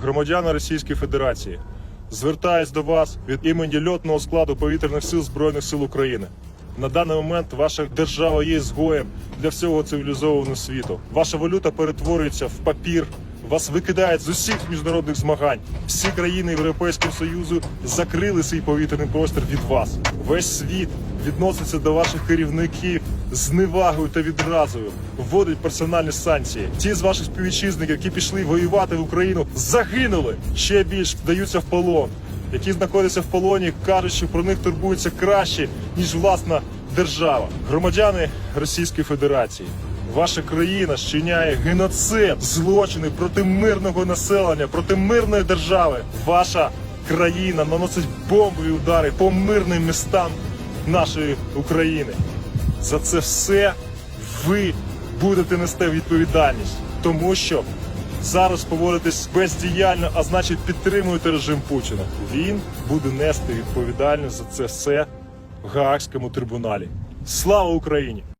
Громадяни Російської Федерації, звертаюсь до вас від імені льотного складу Повітряних сил Збройних сил України. На даний момент ваша держава є згоєм для всього цивілізованого світу. Ваша валюта перетворюється в папір, вас викидають з усіх міжнародних змагань. Всі країни Європейського Союзу закрили свій повітряний простір від вас. Весь світ відноситься до ваших керівників з зневагою та відразою, вводить персональні санкції. Ті з ваших співвітчизників, які пішли воювати в Україну, загинули, ще більш вдаються в полон. Які знаходяться в полоні, кажуть, що про них турбуються краще, ніж власна держава. Громадяни Російської Федерації, ваша країна вчиняє геноцид, злочини проти мирного населення, проти мирної держави. Ваша країна наносить бомбові удари по мирним містам нашої України. За це все ви будете нести відповідальність, тому що зараз поводитесь бездіяльно, а значить підтримуєте режим Путіна. Він буде нести відповідальність за це все в Гаазькому трибуналі. Слава Україні!